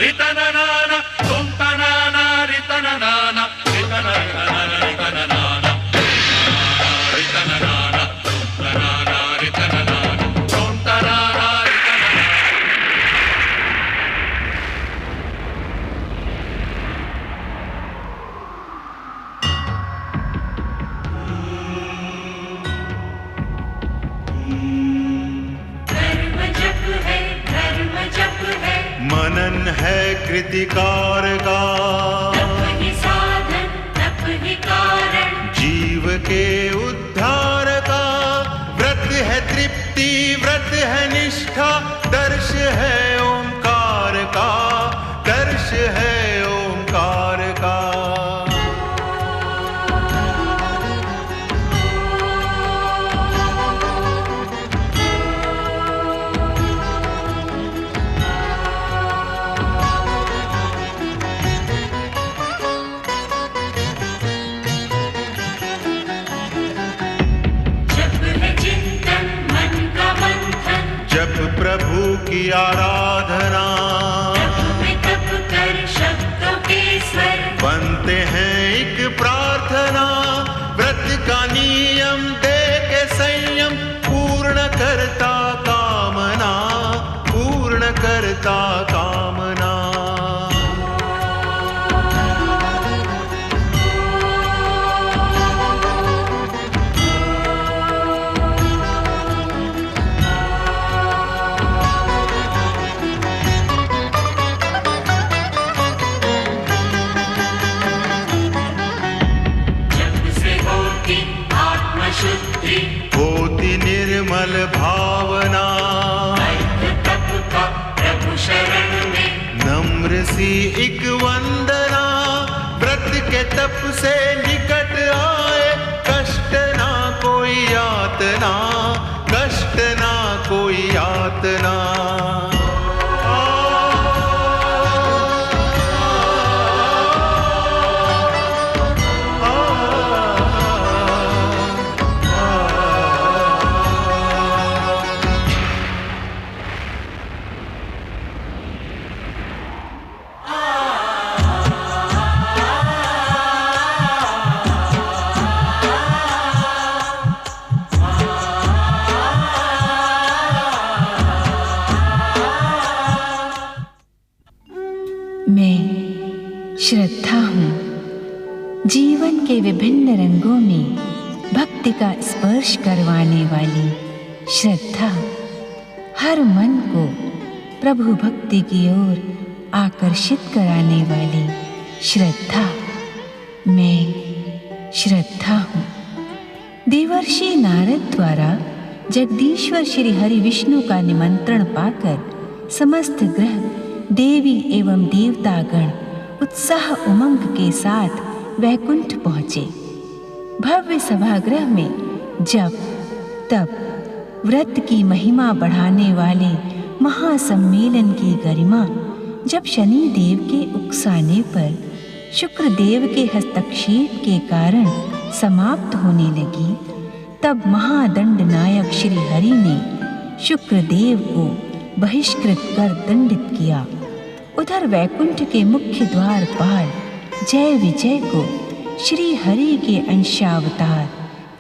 ritanana tontanana ritanana ritanana ritanana ritanana tontanana ritanana tontanana ritanana. मनन है कृतिकार का, तप ही साधन तप ही कारण, जीव के उद्धार का। व्रत है तृप्ति व्रत है निष्ठा, दर्श है ओंकार का, दर्श है ओंकार का। जप प्रभु की आराधना, तप कर शब्दों के स्वर, बनते हैं एक प्रार्थना। व्रत का नियम दे के संयम, पूर्ण करता कामना, पूर्ण करता कामना। होती निर्मल भावना, तप का प्रभु शरण में, नम्र सी एक वंदना। व्रत के तप से निकट आए, कष्ट ना कोई यातना, कष्ट ना कोई यातना। मैं श्रद्धा हूँ। जीवन के विभिन्न रंगों में भक्ति का स्पर्श करवाने वाली श्रद्धा, हर मन को प्रभु भक्ति की ओर आकर्षित कराने वाली श्रद्धा। मैं श्रद्धा हूँ। देवर्षि नारद द्वारा जगदीश्वर श्री हरि विष्णु का निमंत्रण पाकर समस्त ग्रह देवी एवं देवतागण उत्साह उमंग के साथ वैकुंठ पहुँचे। भव्य सभागृह में जप तप व्रत की महिमा बढ़ाने वाले महासम्मेलन की गरिमा जब शनि देव के उकसाने पर शुक्र देव के हस्तक्षेप के कारण समाप्त होने लगी, तब महादंड नायक श्री हरि ने शुक्र देव को बहिष्कृत कर दंडित किया। उधर वैकुंठ के मुख्य द्वार पाल जय विजय को श्री हरि के अंशावतार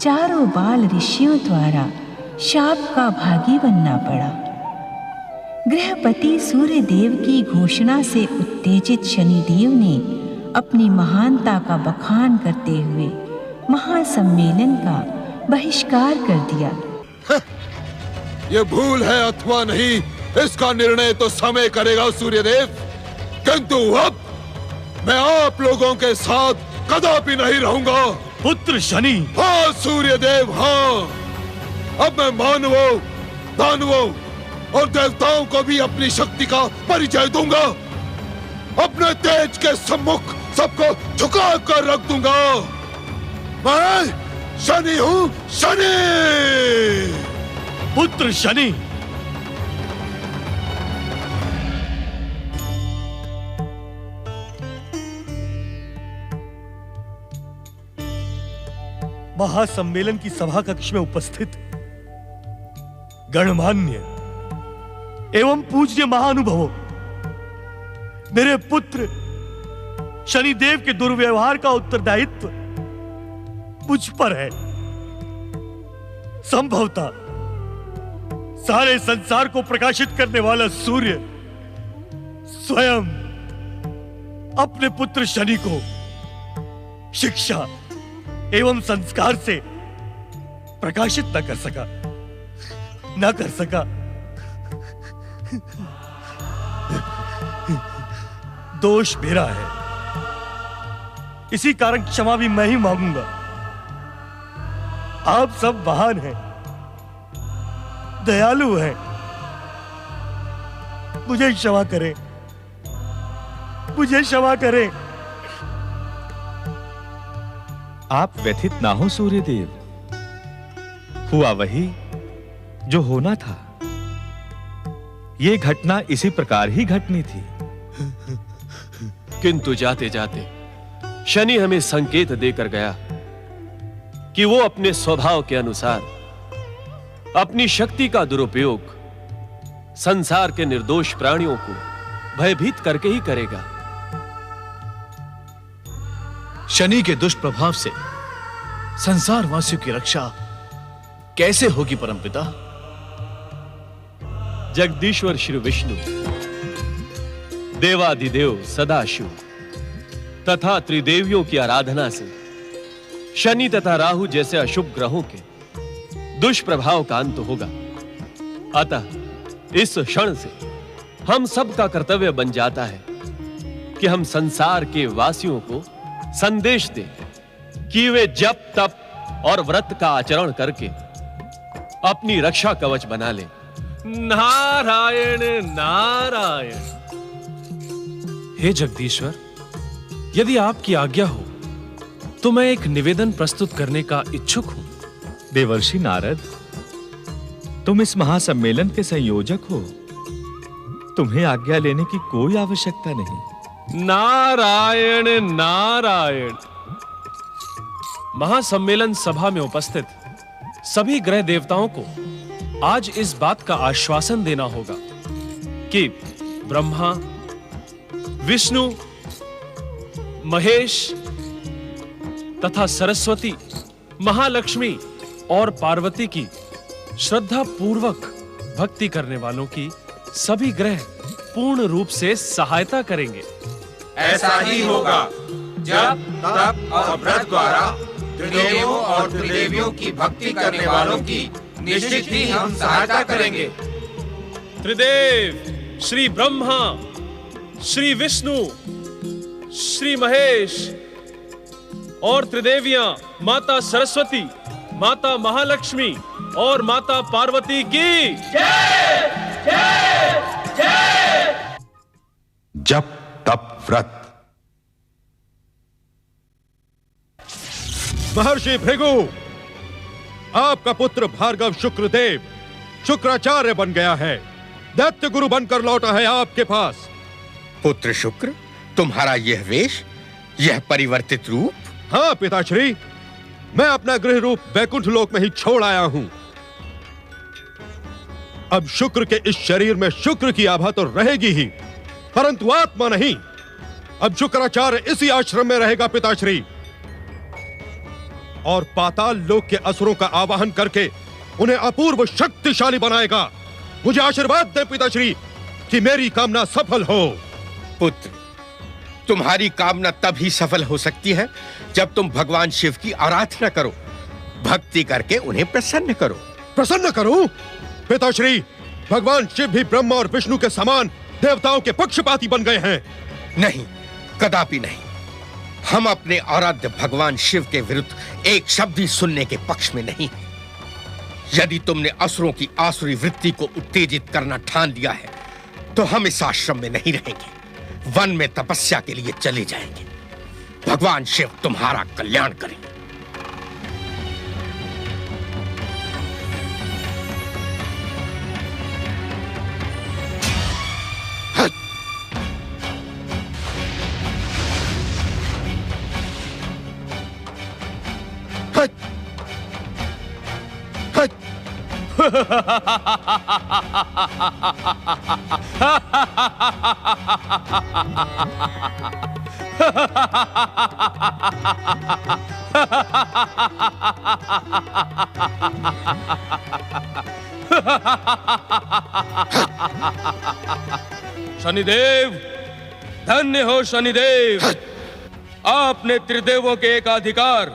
चारों बाल ऋषियों द्वारा शाप का भागी बनना पड़ा। गृहपति सूर्य देव की घोषणा से उत्तेजित शनिदेव ने अपनी महानता का बखान करते हुए महासम्मेलन का बहिष्कार कर दिया। ये भूल है अथवा नहीं, इसका निर्णय तो समय करेगा सूर्यदेव। किंतु अब मैं आप लोगों के साथ कदापि नहीं रहूंगा। पुत्र शनि। हाँ सूर्यदेव, हाँ। अब मैं मानवों, दानवों और देवताओं को भी अपनी शक्ति का परिचय दूंगा। अपने तेज के सम्मुख सबको झुका कर रख दूंगा। मैं शनि हूँ, शनि। पुत्र शनि। महासम्मेलन की सभा कक्ष में उपस्थित गणमान्य एवं पूज्य महानुभवों, मेरे पुत्र शनिदेव के दुर्व्यवहार का उत्तरदायित्व मुझ पर है। संभवतः सारे संसार को प्रकाशित करने वाला सूर्य स्वयं अपने पुत्र शनि को शिक्षा एवं संस्कार से प्रकाशित न कर सका। दोष मेरा है, इसी कारण क्षमा भी मैं ही मांगूंगा। आप सब महान हैं, दयालु हैं, मुझे क्षमा करें, मुझे क्षमा करें। आप व्यथित ना हो सूर्यदेव, हुआ वही जो होना था। यह घटना इसी प्रकार ही घटनी थी। किंतु जाते जाते शनि हमें संकेत देकर गया कि वो अपने स्वभाव के अनुसार अपनी शक्ति का दुरुपयोग संसार के निर्दोष प्राणियों को भयभीत करके ही करेगा। शनि के दुष्प्रभाव से संसार वासियों की रक्षा कैसे होगी परमपिता? जगदीश्वर श्री विष्णु, देवाधिदेव सदाशिव तथा त्रिदेवियों की आराधना से शनि तथा राहु जैसे अशुभ ग्रहों के दुष्प्रभाव का अंत होगा। अतः इस क्षण से हम सब का कर्तव्य बन जाता है कि हम संसार के वासियों को संदेश दें कि वे जप तप और व्रत का आचरण करके अपनी रक्षा कवच बना लें। नारायण नारायण। हे जगदीश्वर, यदि आपकी आज्ञा हो तो मैं एक निवेदन प्रस्तुत करने का इच्छुक हूं। देवर्षि नारद, तुम इस महासम्मेलन के संयोजक हो, तुम्हें आज्ञा लेने की कोई आवश्यकता नहीं। नारायण नारायण। महासम्मेलन सभा में उपस्थित सभी ग्रह देवताओं को आज इस बात का आश्वासन देना होगा कि ब्रह्मा, विष्णु, महेश तथा सरस्वती, महालक्ष्मी और पार्वती की श्रद्धा पूर्वक भक्ति करने वालों की सभी ग्रह पूर्ण रूप से सहायता करेंगे। ऐसा ही होगा। जब तप और व्रत द्वारा त्रिदेवों और त्रिदेवियों की भक्ति करने वालों की निश्चित ही हम सहायता करेंगे। त्रिदेव श्री ब्रह्मा, श्री विष्णु, श्री महेश और त्रिदेवियां माता सरस्वती, माता महालक्ष्मी और माता पार्वती की जय जय जय। जप तप व्रत। महर्षि भृगु, आपका पुत्र भार्गव शुक्रदेव शुक्राचार्य बन गया है, दैत्य गुरु बनकर लौटा है आपके पास। पुत्र शुक्र, तुम्हारा यह वेश, यह परिवर्तित रूप? हाँ पिताश्री, मैं अपना गृह रूप वैकुंठ लोक में ही छोड़ आया हूं। अब शुक्र के इस शरीर में शुक्र की आभा तो रहेगी ही, परंतु आत्मा नहीं। अब शुक्राचार्य इसी आश्रम में रहेगा पिताश्री, और पाताल लोक के असुरों का आवाहन करके उन्हें अपूर्व शक्तिशाली बनाएगा। मुझे आशीर्वाद दे पिताश्री कि मेरी कामना सफल हो। पुत्र, तुम्हारी कामना तभी सफल हो सकती है जब तुम भगवान शिव की आराधना करो, भक्ति करके उन्हें प्रसन्न करो। प्रसन्न करो? पिताश्री, भगवान शिव भी ब्रह्मा और विष्णु के समान देवताओं के पक्षपाती बन गए हैं। नहीं, कदापि नहीं। हम अपने आराध्य भगवान शिव के विरुद्ध एक शब्द भी सुनने के पक्ष में नहीं। यदि तुमने असुरों की आसुरी वृत्ति को उत्तेजित करना ठान लिया है तो हम इस आश्रम में नहीं रहेंगे, वन में तपस्या के लिए चले जाएंगे। भगवान शिव तुम्हारा कल्याण करें। शनिदेव, धन्य हो शनिदेव। आपने त्रिदेवों के एकाधिकार,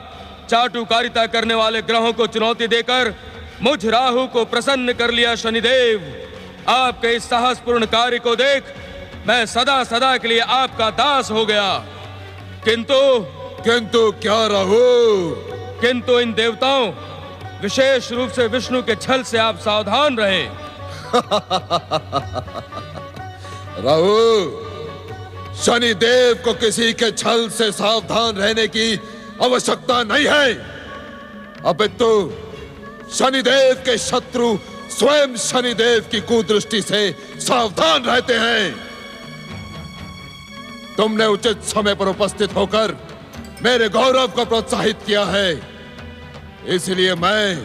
चाटुकारिता करने वाले ग्रहों को चुनौती देकर मुझ राहु को प्रसन्न कर लिया शनिदेव। आपके इस साहसपूर्ण कार्य को देख मैं सदा सदा के लिए आपका दास हो गया। किंतु क्या राहु? किंतु इन देवताओं, विशेष रूप से विष्णु के छल से आप सावधान रहें। राहु, शनिदेव को किसी के छल से सावधान रहने की आवश्यकता नहीं है। अपितु शनिदेव के शत्रु स्वयं शनिदेव की कुदृष्टि से सावधान रहते हैं। तुमने उचित समय पर उपस्थित होकर मेरे गौरव को प्रोत्साहित किया है, इसलिए मैं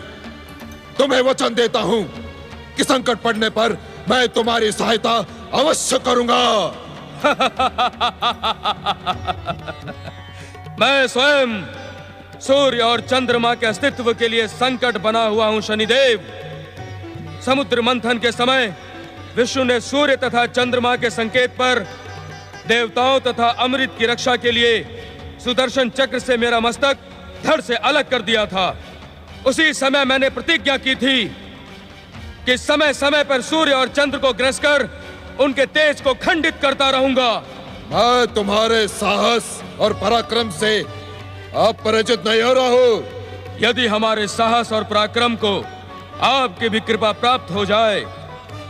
तुम्हें वचन देता हूं कि संकट पड़ने पर मैं तुम्हारी सहायता अवश्य करूंगा। मैं स्वयं सूर्य और चंद्रमा के अस्तित्व के लिए संकट बना हुआ हूं शनिदेव। समुद्र मंथन के समय विष्णु ने सूर्य तथा चंद्रमा के संकेत पर देवताओं तथा अमृत की रक्षा के लिए सुदर्शन चक्र से मेरा मस्तक धड़ से अलग कर दिया था। उसी समय मैंने प्रतिज्ञा की थी कि समय समय पर सूर्य और चंद्र को ग्रस कर उनके तेज को खंडित करता रहूंगा। मैं तुम्हारे साहस और पराक्रम से अपरिचित नहीं हो रहा हूं। यदि हमारे साहस और पराक्रम को आपकी भी कृपा प्राप्त हो जाए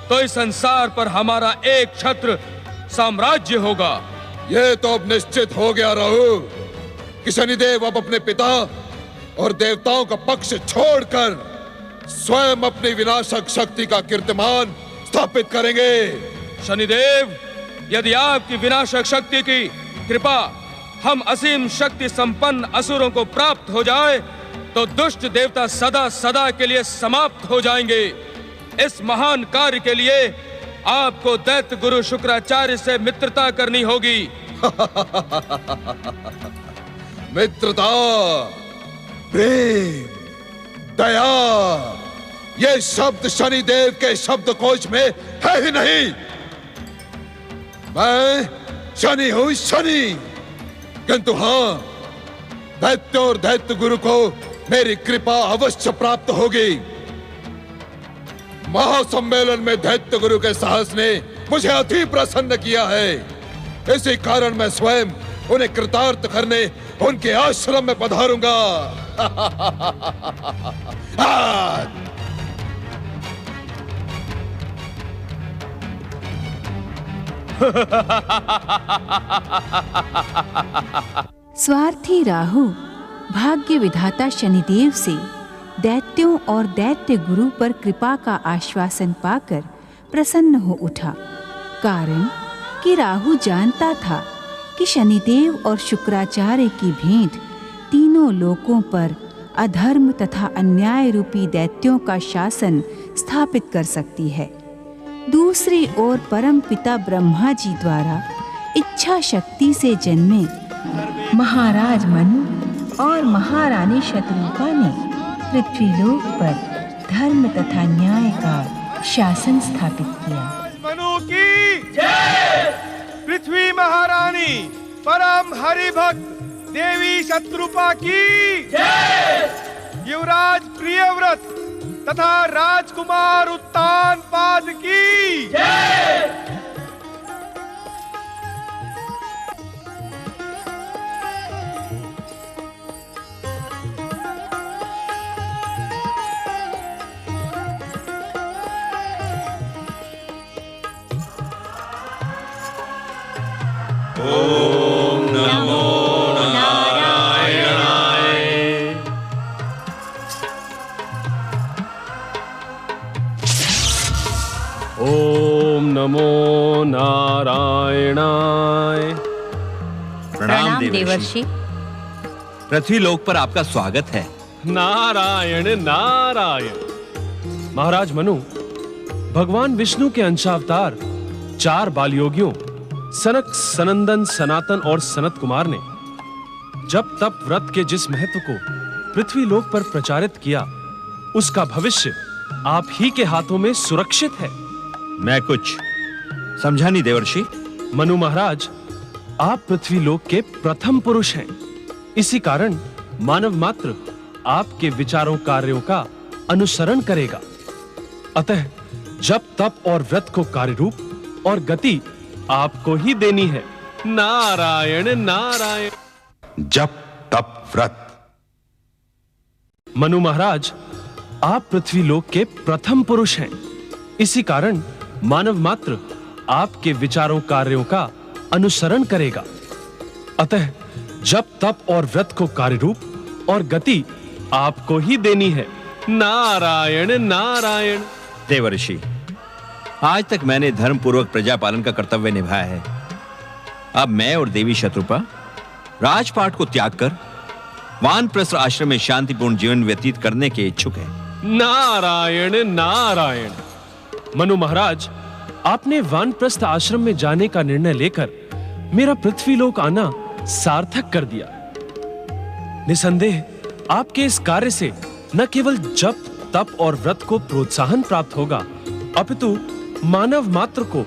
तो इस संसार पर हमारा एक छत्र साम्राज्य होगा। यह तो अब निश्चित हो गया राहु कि शनिदेव अब अपने पिता और देवताओं का पक्ष छोड़कर स्वयं अपनी विनाशक शक्ति का कीर्तिमान स्थापित करेंगे। शनिदेव, यदि आपकी विनाशक शक्ति की कृपा हम असीम शक्ति संपन्न असुरों को प्राप्त हो जाए तो दुष्ट देवता सदा सदा के लिए समाप्त हो जाएंगे। इस महान कार्य के लिए आपको दैत्य गुरु शुक्राचार्य से मित्रता करनी होगी। मित्रता, प्रेम, दया, ये शब्द शनिदेव के शब्दकोश में है ही नहीं। मैं शनि हूं, शनि। किंतु हाँ, दैत्य और दैत्य गुरु को मेरी कृपा अवश्य प्राप्त होगी। महासम्मेलन में दैत्य गुरु के साहस ने मुझे अति प्रसन्न किया है। इसी कारण मैं स्वयं उन्हें कृतार्थ करने उनके आश्रम में पधारूंगा। स्वार्थी राहु भाग्य विधाता शनिदेव से दैत्यों और दैत्य गुरु पर कृपा का आश्वासन पाकर प्रसन्न हो उठा। कारण कि राहु जानता था कि शनिदेव और शुक्राचार्य की भेंट तीनों लोकों पर अधर्म तथा अन्याय रूपी दैत्यों का शासन स्थापित कर सकती है। दूसरी ओर परम पिता ब्रह्मा जी द्वारा इच्छा शक्ति से जन्मे महाराज मनु और महारानी शतरूपा ने पृथ्वीलोक पर धर्म तथा न्याय का शासन स्थापित किया। मनु की जय। पृथ्वी महारानी परम हरिभक्त देवी शतरूपा की जय। युवराज प्रियव्रत तथा राजकुमार उत्तानपाद की जय। ओम नमो नारायणाय। ओम नमो नारायणाय। प्रणाम देवर्षि। पृथ्वीलोक पर आपका स्वागत है। नारायण नारायण। महाराज मनु, भगवान विष्णु के अंशावतार 4 बाल योगियों सनक, सनंदन, सनातन और सनत कुमार ने जब तप व्रत के जिस महत्व को पृथ्वी लोक पर प्रचारित किया, उसका भविष्य आप ही के हाथों में सुरक्षित है। मैं कुछ समझा नहीं देवर्षि। मनु महाराज, आप पृथ्वी लोक के प्रथम पुरुष हैं। इसी कारण मानव मात्र आपके विचारों कार्यों का अनुसरण करेगा। अतः जब तप और व्रत को कार्य रूप और गति आपको ही देनी है। नारायण नारायण। जप तप व्रत। मनु महाराज, आप पृथ्वी लोक के प्रथम पुरुष हैं। इसी कारण मानव मात्र आपके विचारों कार्यों का अनुसरण करेगा। अतः जब तप और व्रत को कार्य रूप और गति आपको ही देनी है। नारायण नारायण। देवर्षि, आज तक मैंने धर्म पूर्वक प्रजा पालन का कर्तव्य निभाया है। अब मैं और देवी शत्रुपा राजपाट को त्याग कर वानप्रस्थ आश्रम में शांतिपूर्ण जीवन व्यतीत करने के इच्छुक हैं। नारायण नारायण। मनु महाराज, आपने वानप्रस्थ आश्रम में जाने का निर्णय लेकर मेरा पृथ्वीलोक आना सार्थक कर दिया। निसंदेह आपके इस कार्य से न केवल जप तप और व्रत को प्रोत्साहन प्राप्त होगा, अपितु मानव मात्र को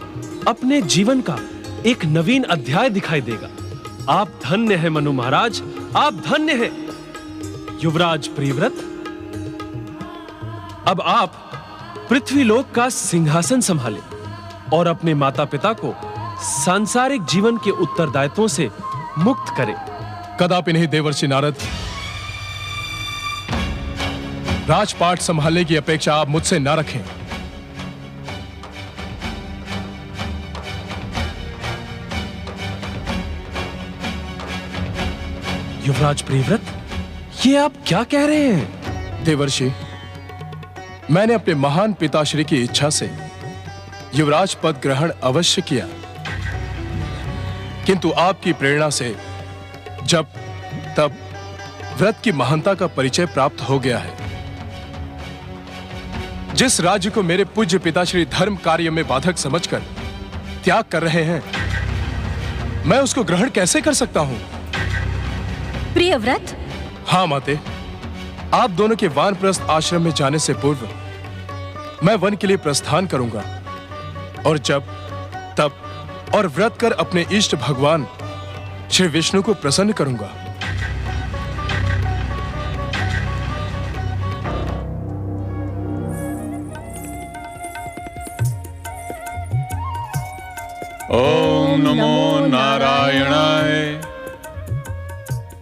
अपने जीवन का एक नवीन अध्याय दिखाई देगा। आप धन्य हैं मनु महाराज, आप धन्य हैं। युवराज प्रियव्रत, अब आप पृथ्वीलोक का सिंहासन संभालें और अपने माता पिता को सांसारिक जीवन के उत्तरदायित्वों से मुक्त करें। कदापि नहीं देवर्षि नारद। राजपाट संभालने की अपेक्षा आप मुझसे ना रखें। युवराज प्रियव्रत, ये आप क्या कह रहे हैं? देवर्षि, मैंने अपने महान पिताश्री की इच्छा से युवराज पद ग्रहण अवश्य किया, किंतु आपकी प्रेरणा से जब तब व्रत की महानता का परिचय प्राप्त हो गया है। जिस राज्य को मेरे पूज्य पिताश्री धर्म कार्य में बाधक समझकर त्याग कर रहे हैं, मैं उसको ग्रहण कैसे कर सकता हूं? प्रियव्रत। हाँ माते, आप दोनों के वानप्रस्थ आश्रम में जाने से पूर्व मैं वन के लिए प्रस्थान करूंगा और जब तप और व्रत कर अपने इष्ट भगवान श्री विष्णु को प्रसन्न करूंगा। ओम नमो नारायणाय।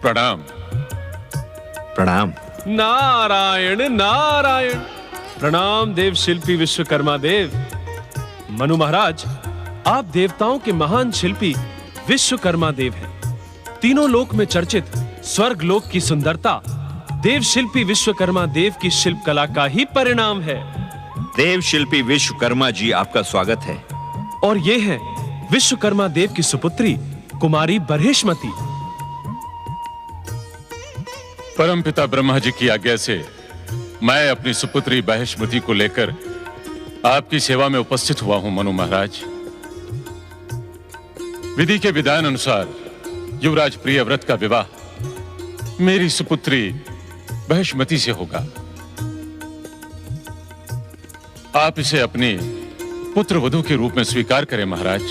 प्रणाम। प्रणाम। नारायण नारायण। प्रणाम देव शिल्पी विश्वकर्मा देव। मनु महाराज, आप देवताओं के महान शिल्पी विश्वकर्मा देव हैं। तीनों लोक में चर्चित स्वर्ग लोक की सुंदरता देव शिल्पी विश्वकर्मा देव की शिल्प कला का ही परिणाम है। देव शिल्पी विश्वकर्मा जी, आपका स्वागत है। और ये है विश्वकर्मा देव की सुपुत्री कुमारी बरहेशमती। परमपिता ब्रह्मा जी की आज्ञा से मैं अपनी सुपुत्री बहेशमती को लेकर आपकी सेवा में उपस्थित हुआ हूं मनु महाराज। विधि के विधान अनुसार युवराज प्रियव्रत का विवाह मेरी सुपुत्री बहेशमती से होगा। आप इसे अपनी पुत्र वधू के रूप में स्वीकार करें महाराज।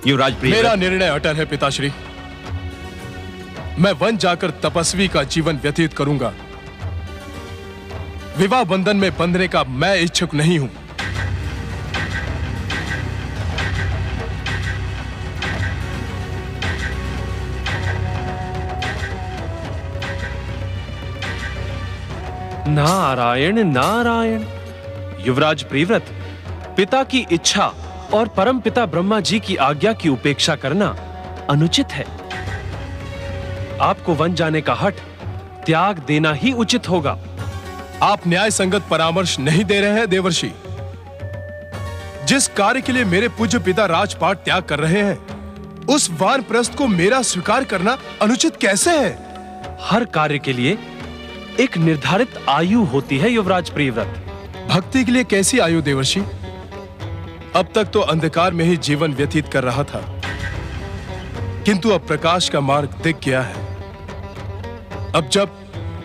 युवराज प्रियव्रत, मेरा निर्णय अटल है पिताश्री। मैं वन जाकर तपस्वी का जीवन व्यतीत करूंगा। विवाह बंधन में बंधने का मैं इच्छुक नहीं हूं। नारायण नारायण। युवराज प्रियव्रत, पिता की इच्छा और परम पिता ब्रह्मा जी की आज्ञा की उपेक्षा करना अनुचित है। आपको वन जाने का हठ त्याग देना ही उचित होगा। आप न्याय संगत परामर्श नहीं दे रहे हैं देवर्षि। जिस कार्य के लिए मेरे पूज्य पिता राजपाट त्याग कर रहे हैं, उस वानप्रस्थ को मेरा स्वीकार करना अनुचित कैसे है? हर कार्य के लिए एक निर्धारित आयु होती है युवराज प्रियव्रत। भक्ति के लिए कैसी आयु देवर्षि? अब तक तो अंधकार में ही जीवन व्यतीत कर रहा था। किंतु अब प्रकाश का मार्ग दिख गया है। अब जब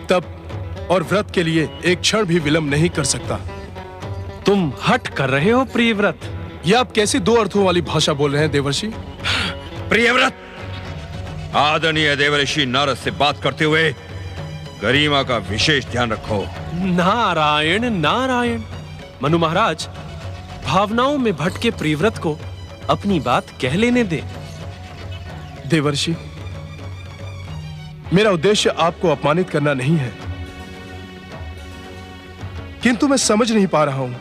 तब और व्रत के लिए एक क्षण भी विलंब नहीं कर सकता। तुम हठ कर रहे हो प्रियव्रत? यह आप कैसी दो अर्थों वाली भाषा बोल रहे हैं देवर्षि? प्रियव्रत, आदरणीय देवर्षि नारद से बात करते हुए गरिमा का विशेष ध्यान रखो। नारायण नारायण। मनु महाराज, भावनाओं में भटके प्रियव्रत को अपनी बात कह लेने दे। देवर्षि, मेरा उद्देश्य आपको अपमानित करना नहीं है, किंतु मैं समझ नहीं पा रहा हूं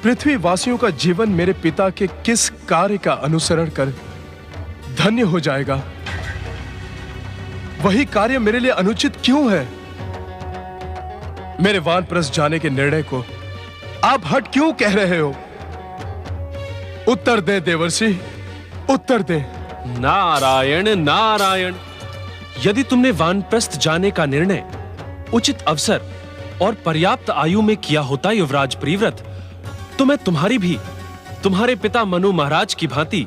पृथ्वी वासियों का जीवन मेरे पिता के किस कार्य का अनुसरण कर धन्य हो जाएगा, वही कार्य मेरे लिए अनुचित क्यों है? मेरे वानप्रस्थ जाने के निर्णय को आप हट क्यों कह रहे हो? उत्तर दे देवर्षि, उत्तर दे। नारायण नारायण। यदि तुमने वानप्रस्थ जाने का निर्णय उचित अवसर और पर्याप्त आयु में किया होता युवराज प्रियव्रत, तो मैं तुम्हारी भी तुम्हारे पिता मनु महाराज की भांति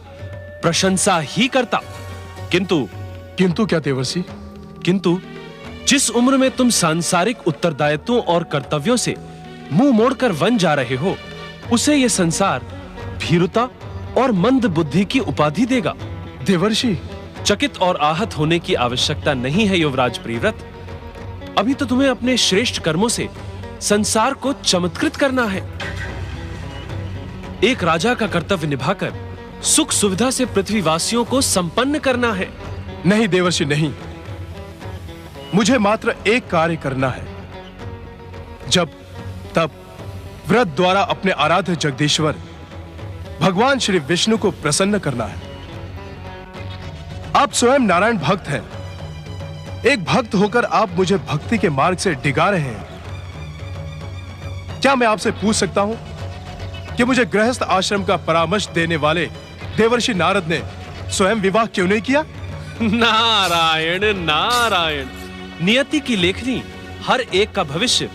प्रशंसा ही करता। किंतु क्या देवर्षि? किंतु जिस उम्र में तुम सांसारिक उत्तरदायित्वों और कर्तव्यों से मुंह मोड़कर वन जा रहे हो, उसे यह संसार भीरुता और मंद बुद्धि की उपाधि देगा। देवर्षि, चकित और आहत होने की आवश्यकता नहीं है युवराज प्रियव्रत। अभी तो तुम्हें अपने श्रेष्ठ कर्मों से संसार को चमत्कृत करना है। एक राजा का कर्तव्य निभाकर सुख सुविधा से पृथ्वीवासियों को संपन्न करना है। नहीं देवर्षि, नहीं। मुझे मात्र एक कार्य करना है। जब तब व्रत द्वारा अपने आराध्य जगदीश्वर भगवान श्री विष्णु को प्रसन्न करना है। आप स्वयं नारायण भक्त हैं। एक भक्त होकर आप मुझे भक्ति के मार्ग से डिगा रहे हैं। क्या मैं आपसे पूछ सकता हूं कि मुझे गृहस्थ आश्रम का परामर्श देने वाले देवर्षि नारद ने स्वयं विवाह क्यों नहीं किया? नारायण नारायण। नियति की लेखनी हर एक का भविष्य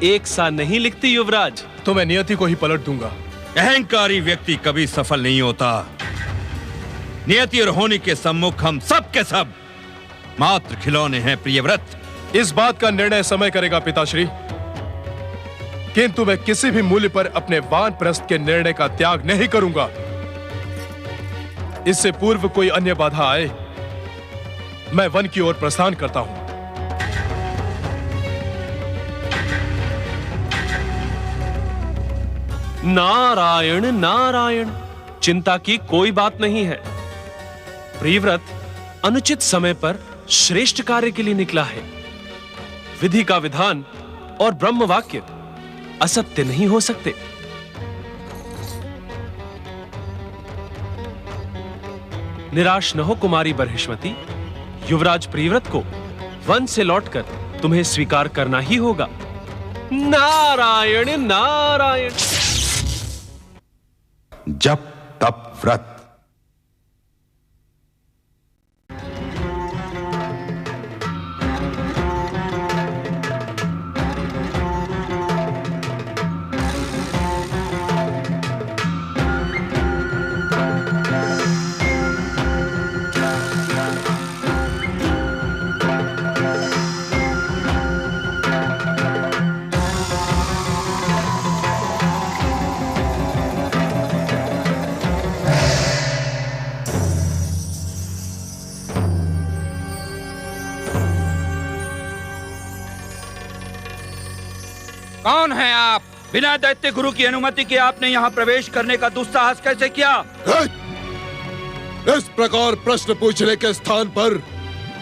एक सा नहीं लिखती युवराज। तो मैं नियति को ही पलट दूंगा। अहंकारी व्यक्ति कभी सफल नहीं होता। नियति और होनी के सम्मुख हम सब के सब मात्र खिलौने हैं प्रियव्रत। इस बात का निर्णय समय करेगा पिताश्री, किंतु मैं किसी भी मूल्य पर अपने वानप्रस्थ के निर्णय का त्याग नहीं करूंगा। इससे पूर्व कोई अन्य बाधा आए, मैं वन की ओर प्रस्थान करता हूं। नारायण नारायण। चिंता की कोई बात नहीं है। प्रियव्रत अनुचित समय पर श्रेष्ठ कार्य के लिए निकला है। विधि का विधान और ब्रह्म वाक्य असत्य नहीं हो सकते। निराश न हो कुमारी बर्हिष्मति। युवराज प्रियव्रत को वन से लौटकर तुम्हें स्वीकार करना ही होगा। नारायण नारायण। जप तप व्रत। कौन है आप? बिना दैत्य गुरु की अनुमति के आपने यहाँ प्रवेश करने का दुस्साहस कैसे किया? इस प्रकार प्रश्न पूछने के स्थान पर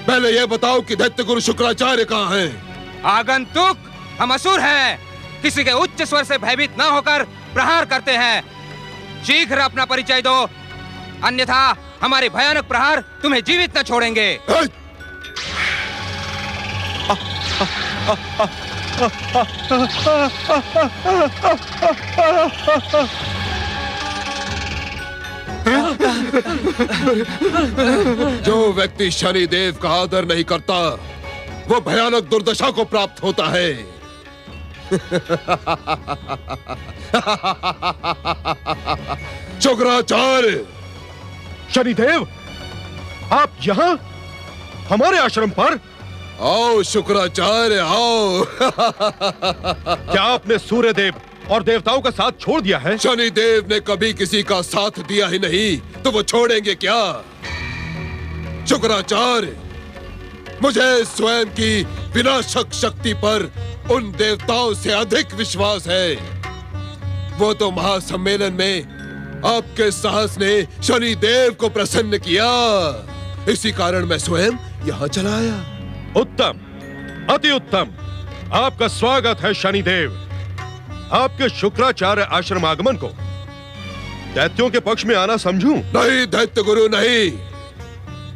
पहले यह बताओ कि दैत्य गुरु शुक्राचार्य कहाँ हैं? आगंतुक, हम असुर हैं। किसी के उच्च स्वर से भयभीत न होकर प्रहार करते हैं। शीघ्र अपना परिचय दो, अन्यथा हमारे भयानक प्रहार तुम्हें जीवित न छोड़ेंगे। जो व्यक्ति शनि देव का आदर नहीं करता वो भयानक दुर्दशा को प्राप्त होता है। शुक्राचार्य। शनिदेव, आप यहाँ हमारे आश्रम पर? आओ शुक्राचार्य आओ। क्या आपने सूर्यदेव और देवताओं का साथ छोड़ दिया है? शनिदेव ने कभी किसी का साथ दिया ही नहीं, तो वो छोड़ेंगे क्या? शुक्राचार्य, मुझे स्वयं की विनाशक शक्ति पर उन देवताओं से अधिक विश्वास है। वो तो महासम्मेलन में आपके साहस ने शनिदेव को प्रसन्न किया, इसी कारण मैं स्वयं यहाँ चला आया। उत्तम, अति उत्तम। आपका स्वागत है शनिदेव। आपके शुक्राचार्य आश्रम आगमन को दैत्यों के पक्ष में आना समझूं? नहीं दैत्य गुरु, नहीं,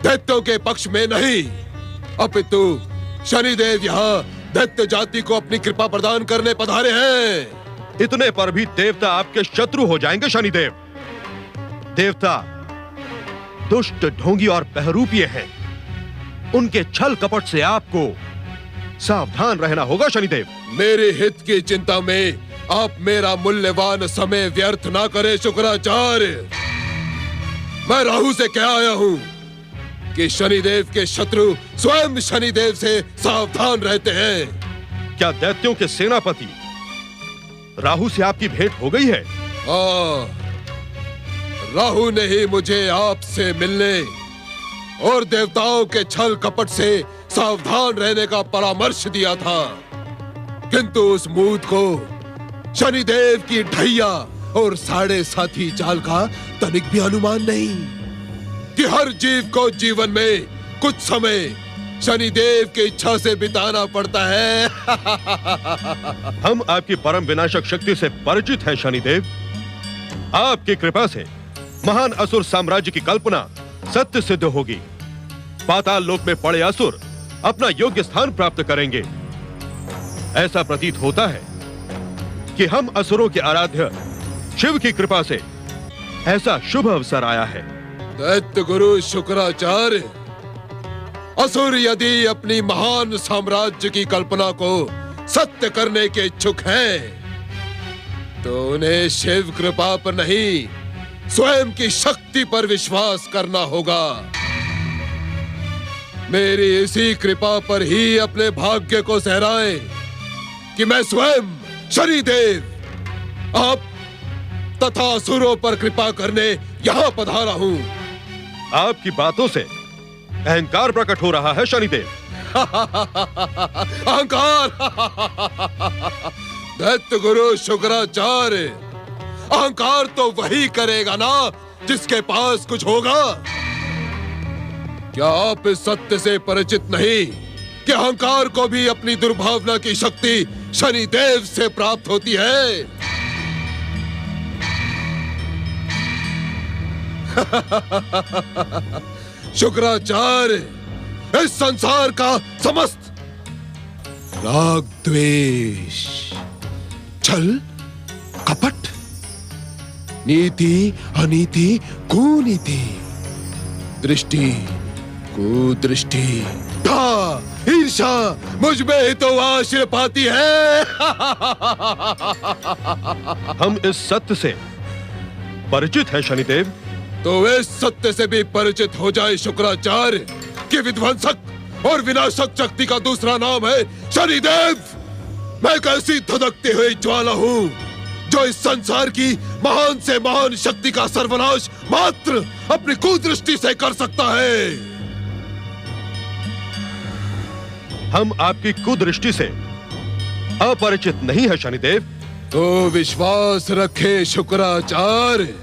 दैत्यों के पक्ष में नहीं, अपितु शनिदेव यहाँ दैत्य जाति को अपनी कृपा प्रदान करने पधारे हैं। इतने पर भी देवता आपके शत्रु हो जाएंगे शनिदेव। देवता दुष्ट, ढोंगी और बहरूपिये हैं। उनके छल कपट से आपको सावधान रहना होगा शनिदेव। मेरे हित की चिंता में आप मेरा मूल्यवान समय व्यर्थ ना करें शुक्राचार्य। मैं राहु से कह आया हूँ कि शनिदेव के शत्रु स्वयं शनिदेव से सावधान रहते हैं। क्या दैत्यों के सेनापति राहु से आपकी भेंट हो गई है? राहु ने ही मुझे आपसे मिलने और देवताओं के छल कपट से सावधान रहने का परामर्श दिया था, किंतु उस मूर्ख को शनिदेव की ढैया और साढ़े साथी चाल का तनिक भी अनुमान नहीं कि हर जीव को जीवन में कुछ समय शनिदेव की इच्छा से बिताना पड़ता है। हम आपकी परम विनाशक शक्ति से परिचित हैं शनिदेव। आपकी कृपा से महान असुर साम्राज्य की कल्पना सत्य सिद्ध होगी। पाताल लोक में पड़े असुर अपना योग्य स्थान प्राप्त करेंगे। ऐसा प्रतीत होता है कि हम असुरों के आराध्य शिव की कृपा से ऐसा शुभ अवसर आया है। दैत्य गुरु शुक्राचार्य, असुर यदि अपनी महान साम्राज्य की कल्पना को सत्य करने के इच्छुक हैं, तो उन्हें शिव कृपा पर नहीं, स्वयं की शक्ति पर विश्वास करना होगा। मेरी इसी कृपा पर ही अपने भाग्य को सहराएं कि मैं स्वयं शनिदेव आप तथा असुरों पर कृपा करने यहाँ पधारा हूँ। आपकी बातों से अहंकार प्रकट हो रहा है शनिदेव। अहंकार? दैत्य गुरु शुक्राचार्य, अहंकार तो वही करेगा ना जिसके पास कुछ होगा। क्या आप इस सत्य से परिचित नहीं कि अहंकार को भी अपनी दुर्भावना की शक्ति शनिदेव से प्राप्त होती है? शुक्राचार्य, इस संसार का समस्त राग, द्वेष, छल, कपट, नीति, अनीति, कुनीति, दृष्टि, कुदृष्टि, ईर्षा मुझ में ही तो आश्रय पाती है। हम इस सत्य से परिचित हैं शनिदेव। तो इस सत्य से भी परिचित हो जाए शुक्राचार्य कि विध्वंसक और विनाशक शक्ति का दूसरा नाम है शनिदेव। मैं कैसी धधकती हुई ज्वाला हूँ जो इस संसार की महान से महान शक्ति का सर्वनाश मात्र अपनी कुदृष्टि से कर सकता है। हम आपकी कुदृष्टि से अपरिचित नहीं है शनिदेव। तो विश्वास रखे शुक्राचार्य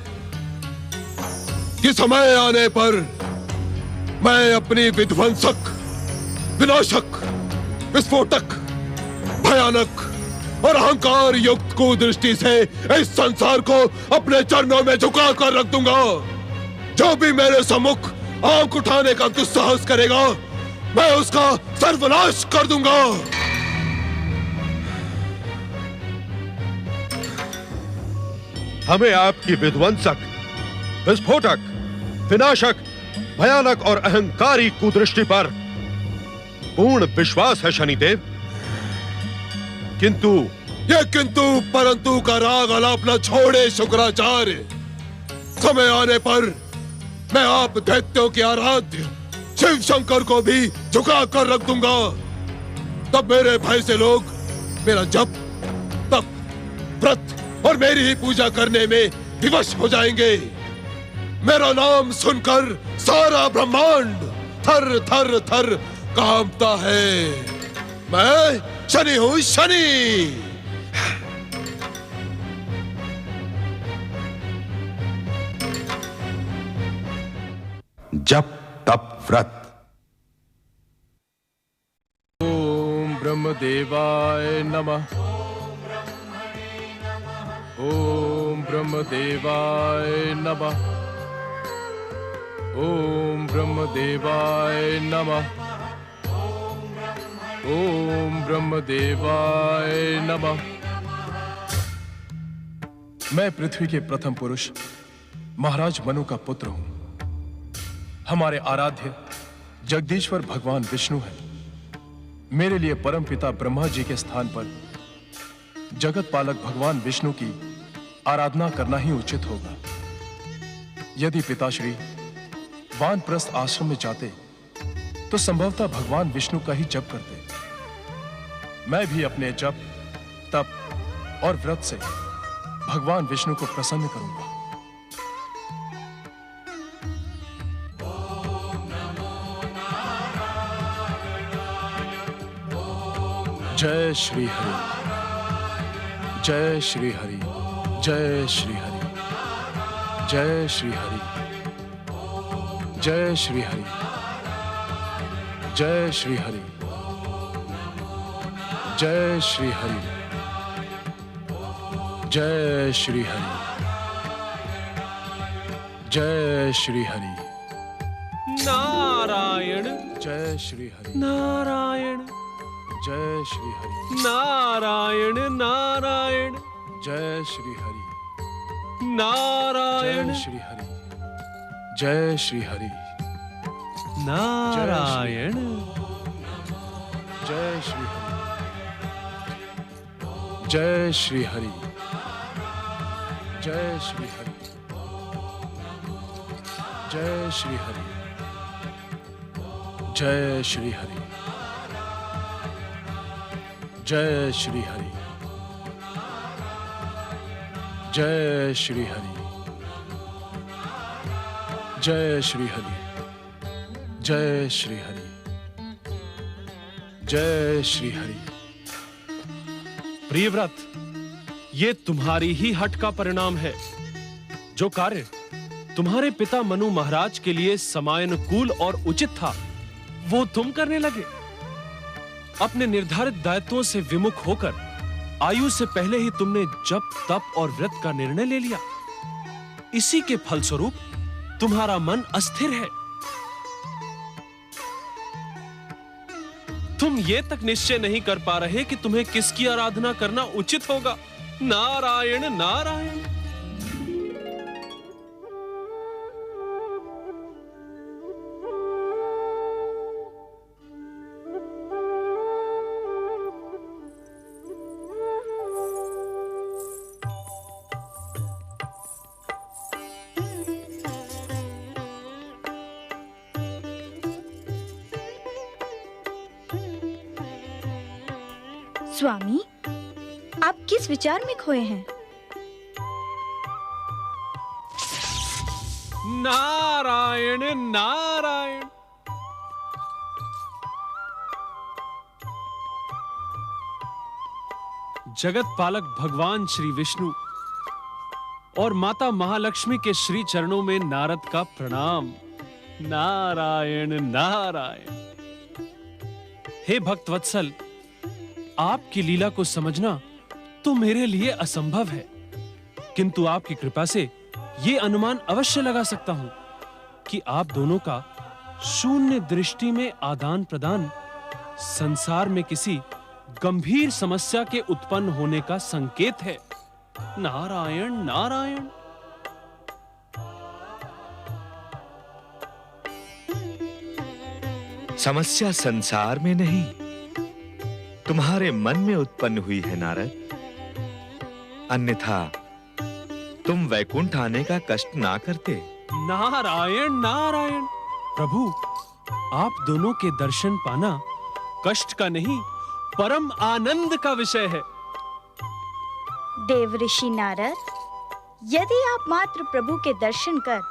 कि समय आने पर मैं अपनी विध्वंसक, विनाशक, विस्फोटक, भयानक और अहंकार युक्त कुदृष्टि से इस संसार को अपने चरणों में झुका कर रख दूंगा। जो भी मेरे सम्मुख आंख उठाने का दुस्साहस करेगा, मैं उसका सर्वनाश कर दूंगा। हमें आपकी विध्वंसक, विस्फोटक, विनाशक, भयानक और अहंकारी कुदृष्टि पर पूर्ण विश्वास है शनिदेव। किंतु ये किंतु परंतु का राग आलाप न छोड़े शुक्राचार्य। समय आने पर मैं आप दैत्यों के आराध्य शिव शंकर को भी झुका कर रख दूंगा। तब मेरे भय से लोग मेरा जप, तप, व्रत और मेरी ही पूजा करने में विवश हो जाएंगे। मेरा नाम सुनकर सारा ब्रह्मांड थर थर थर कांपता है। मैं शनि हूं, शनि। जप तप व्रत। ओम ब्रह्मदेवाय नमः। ओम ब्रह्मदेवाय नमः। ओम ब्रह्मदेवाय नमः। ओम ब्रह्मदेवाय नमः। मैं पृथ्वी के प्रथम पुरुष महाराज मनु का पुत्र हूं। हमारे आराध्य जगदीश्वर भगवान विष्णु हैं। मेरे लिए परम पिता ब्रह्मा जी के स्थान पर जगत पालक भगवान विष्णु की आराधना करना ही उचित होगा। यदि पिताश्री वानप्रस्थ आश्रम में जाते तो संभवतः भगवान विष्णु का ही जप करते। मैं भी अपने जप, तप और व्रत से भगवान विष्णु को प्रसन्न करूंगा। जय श्री हरि, जय श्री हरि, जय श्री हरि, जय श्री हरि, जय श्री हरि, जय श्री हरि, जय श्री हरि, जय श्री हरि, जय श्री हरि, नारायण, जय श्री हरि, नारायण, जय श्री हरि, नारायण, नारायण, जय श्री हरि, नारायण, जय श्री हरि, जय श्री हरि, नारायण, जय श्री हरि, जय श्री हरि, जय श्री हरि, जय श्री हरि, जय श्री हरि, जय श्री हरि, जय श्री हरि, जय श्री हरि, जय श्री हरि, जय श्री हरि। प्रियव्रत, ये तुम्हारी ही हठ का परिणाम है। जो कार्य तुम्हारे पिता मनु महाराज के लिए समयानुकूल और उचित था, वो तुम करने लगे। अपने निर्धारित दायित्वों से विमुख होकर आयु से पहले ही तुमने जप, तप और व्रत का निर्णय ले लिया। इसी के फलस्वरूप तुम्हारा मन अस्थिर है। तुम ये तक निश्चय नहीं कर पा रहे कि तुम्हें किसकी आराधना करना उचित होगा। नारायण, नारायण। स्वामी, आप किस विचार में खोए हैं? नारायण, नारायण। जगत पालक भगवान श्री विष्णु और माता महालक्ष्मी के श्री चरणों में नारद का प्रणाम। नारायण, नारायण। हे भक्त वत्सल, आपकी लीला को समझना तो मेरे लिए असंभव है, किंतु आपकी कृपा से यह अनुमान अवश्य लगा सकता हूं कि आप दोनों का शून्य दृष्टि में आदान प्रदान संसार में किसी गंभीर समस्या के उत्पन्न होने का संकेत है। नारायण, नारायण। समस्या संसार में नहीं, तुम्हारे मन में उत्पन्न हुई है नारद। अन्यथा तुम वैकुंठ आने का कष्ट ना करते। नारायण, नारायण। प्रभु, आप दोनों के दर्शन पाना कष्ट का नहीं, परम आनंद का विषय है। देव ऋषि नारद, यदि आप मात्र प्रभु के दर्शन कर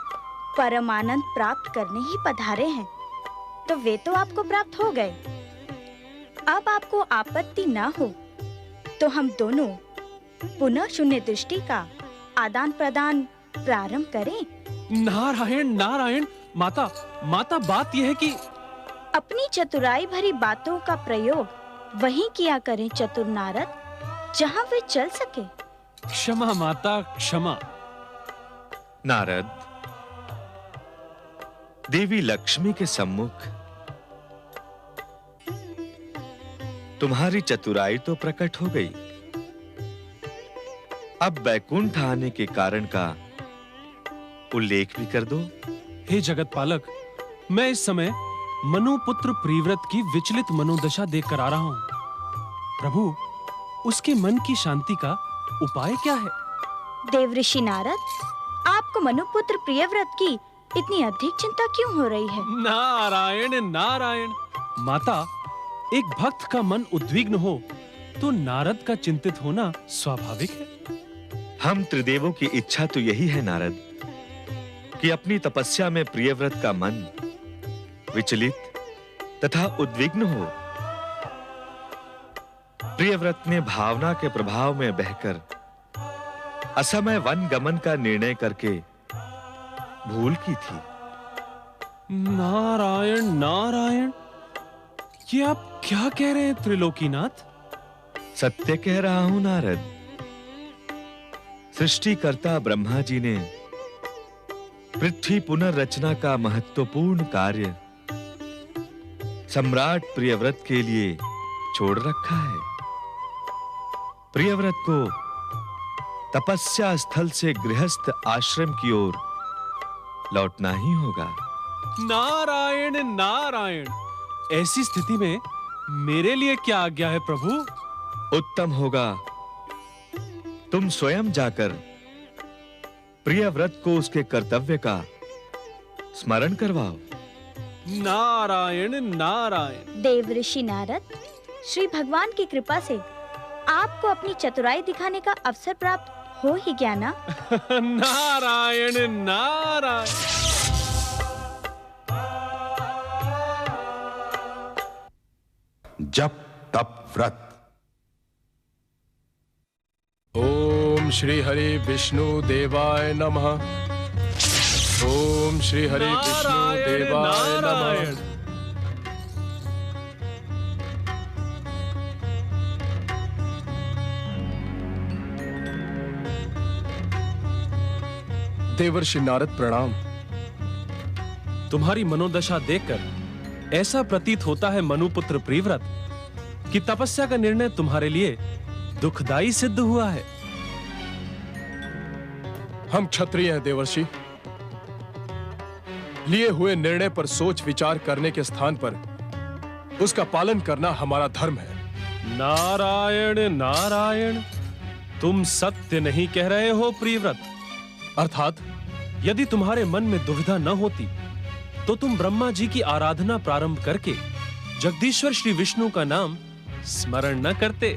परम आनंद प्राप्त करने ही पधारे हैं, तो वे तो आपको प्राप्त हो गए। अब आपको आपत्ति ना हो तो हम दोनों पुनः शून्य दृष्टि का आदान प्रदान प्रारंभ करें। नारायण नारायण, माता बात यह है कि अपनी चतुराई भरी बातों का प्रयोग वहीं किया करें चतुर नारद, जहां वे चल सके। क्षमा माता, क्षमा। नारद, देवी लक्ष्मी के सम्मुख तुम्हारी चतुराई तो प्रकट हो गई। अब बैकुंठ आने के कारण का उल्लेख भी कर दो। हे जगत पालक, मैं इस समय मनुपुत्र प्रिव्रत की विचलित मनोदशा देखकर आ रहा हूं। प्रभु, उसके मन की शांति का उपाय क्या है? देव ऋषि नारद, आपको मनुपुत्र प्रियव्रत की इतनी अधिक चिंता क्यों हो रही है? नारायण नारायण। माता, एक भक्त का मन उद्विग्न हो तो नारद का चिंतित होना स्वाभाविक है। हम त्रिदेवों की इच्छा तो यही है नारद, कि अपनी तपस्या में प्रियव्रत का मन विचलित तथा उद्विग्न हो। प्रियव्रत ने भावना के प्रभाव में बहकर असमय वन गमन का निर्णय करके भूल की थी। नारायण नारायण, ये आप क्या कह रहे हैं त्रिलोकीनाथ? सत्य कह रहा हूं नारद। सृष्टिकर्ता ब्रह्मा जी ने पृथ्वी पुनर्रचना का महत्वपूर्ण कार्य सम्राट प्रियव्रत के लिए छोड़ रखा है। प्रियव्रत को तपस्या स्थल से गृहस्थ आश्रम की ओर लौटना ही होगा। नारायण नारायण, ऐसी स्थिति में मेरे लिए क्या आज्ञा है प्रभु? उत्तम होगा तुम स्वयं जाकर प्रियव्रत को उसके कर्तव्य का स्मरण करवाओ। नारायण नारायण। देव ऋषि नारद, श्री भगवान की कृपा से आपको अपनी चतुराई दिखाने का अवसर प्राप्त हो ही गया ना? नारायण नारायण। जप तप व्रत। ओम श्री हरि विष्णु देवाय नमः। ओम श्री हरि विष्णु देवाय नमः। देवर्षि नारद प्रणाम। तुम्हारी मनोदशा देखकर ऐसा प्रतीत होता है मनुपुत्र प्रिव्रत कि तपस्या का निर्णय तुम्हारे लिए दुखदाई सिद्ध हुआ है। हम क्षत्रिय हैं देवर्षि। लिए हुए निर्णय पर सोच विचार करने के स्थान पर उसका पालन करना हमारा धर्म है। नारायण नारायण, तुम सत्य नहीं कह रहे हो प्रिव्रत। अर्थात यदि तुम्हारे मन में दुविधा न होती तो तुम ब्रह्मा जी की आराधना प्रारंभ करके जगदीश्वर श्री विष्णु का नाम स्मरण न करते।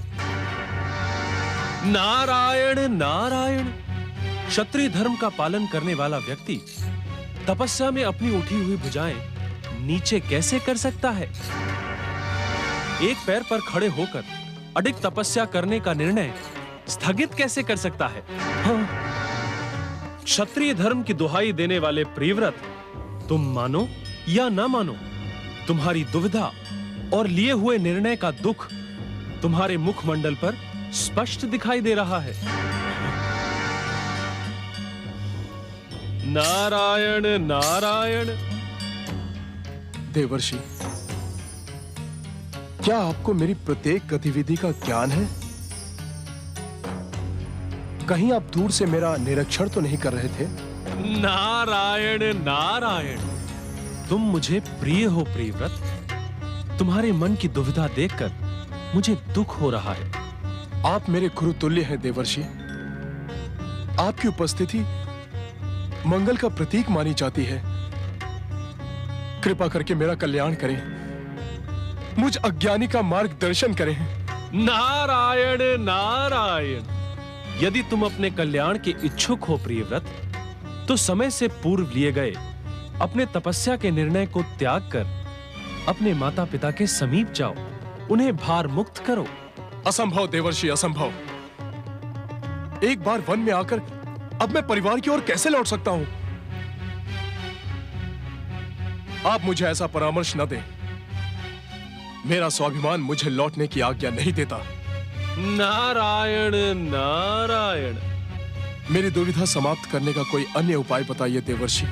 नारायण नारायण, क्षत्रिय धर्म का पालन करने वाला व्यक्ति तपस्या में अपनी उठी हुई भुजाएं नीचे कैसे कर सकता है? एक पैर पर खड़े होकर अडिग तपस्या करने का निर्णय स्थगित कैसे कर सकता है? हाँ। क्षत्रिय धर्म की दुहाई देने वाले प्रिव्रत, तुम मानो या ना मानो, तुम्हारी दुविधा और लिए हुए निर्णय का दुख तुम्हारे मुखमंडल पर स्पष्ट दिखाई दे रहा है। नारायण नारायण। देवर्षि, क्या आपको मेरी प्रत्येक गतिविधि का ज्ञान है? कहीं आप दूर से मेरा निरीक्षण तो नहीं कर रहे थे? नारायण नारायण, तुम मुझे प्रिय हो प्रियव्रत। तुम्हारे मन की दुविधा देखकर मुझे दुख हो रहा है। आप मेरे गुरु तुल्य हैं देवर्षि। आपकी उपस्थिति मंगल का प्रतीक मानी जाती है। कृपा करके मेरा कल्याण करें, मुझ अज्ञानी का मार्गदर्शन करें। नारायण नारायण। यदि तुम अपने कल्याण के इच्छुक हो प्रियव्रत, तो समय से पूर्व लिए गए अपने तपस्या के निर्णय को त्याग कर अपने माता पिता के समीप जाओ, उन्हें भार मुक्त करो। असंभव देवर्षि, असंभव। एक बार वन में आकर अब मैं परिवार की ओर कैसे लौट सकता हूं? आप मुझे ऐसा परामर्श न दें। मेरा स्वाभिमान मुझे लौटने की आज्ञा नहीं देता। नारायण नारायण। मेरी दुविधा समाप्त करने का कोई अन्य उपाय बताइए देवर्षि,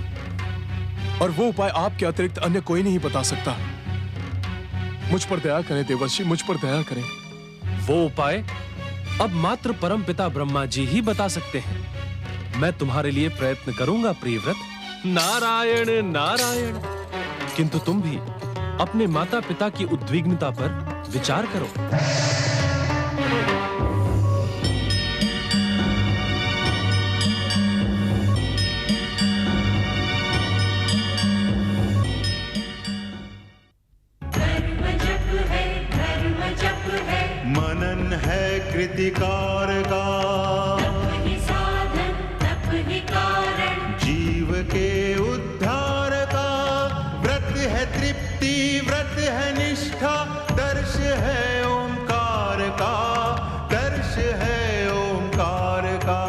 और वो उपाय आपके अतिरिक्त अन्य कोई नहीं बता सकता। मुझ पर दया करें देवर्षि, मुझ पर दया करें। वो उपाय अब मात्र परमपिता ब्रह्मा जी ही बता सकते हैं। मैं तुम्हारे लिए प्रयत्न करूंगा प्रियव्रत। नारायण नारायण। किंतु तुम भी अपने माता पिता की उद्विग्नता पर विचार करो। मनन है कृतिकार का, तप ही साधन तप ही कारण, जीव के उद्धार का। व्रत है तृप्ति, व्रत है निष्ठा, दर्श है ओंकार का, दर्श है ओंकार का।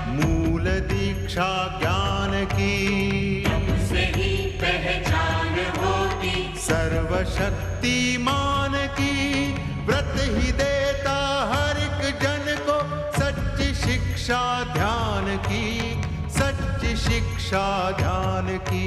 मूल दीक्षा ज्ञान की, से ही पहचान होती, सर्वशक्तिमान की। व्रत ही देता हर एक जन को सच्ची शिक्षा ध्यान की, सच्ची शिक्षा ध्यान की।